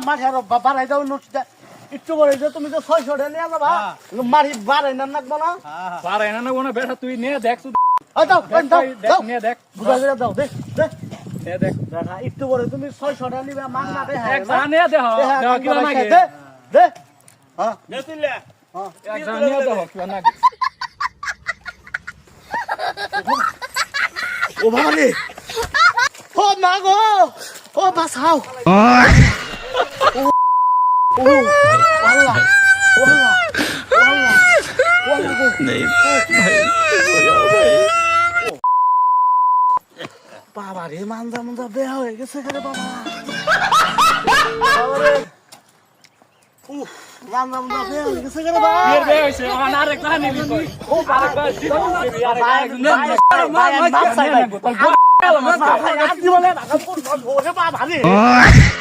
মাঠে আরো বাড়াই দাও নোটটা একটু বলে যে তুমি তো 600 টাকা নিয়ে যাবা মারি বাড়াই না নাকবো না পারে না না কোনা বেটা তুই নে দেখ দাও দাও নে দেখ বুঝা করে দাও দে দে নে দেখ দেখা একটু বলে তুমি 600 টাকা নিবে মান না দে এক জানে দেহ দেহ কি লাগে দে দে হ্যাঁ নে তুইলে এক জানে দেহ কি লাগে ও বাবা রে ও মা গো ও বাসাও ও আল্লাহ ও আল্লাহ ও আল্লাহ ও আল্লাহ नहीं भाई বাবা রে মান্দা বেয়া হয়ে গেছে রে বাবা বাবা রে উফ মান্দা বেয়া হয়ে গেছে রে বাবা এর বে হইছে আমার আরেক কাহিনী কই ও আরেকবার দিও ভাই ভাই ভাই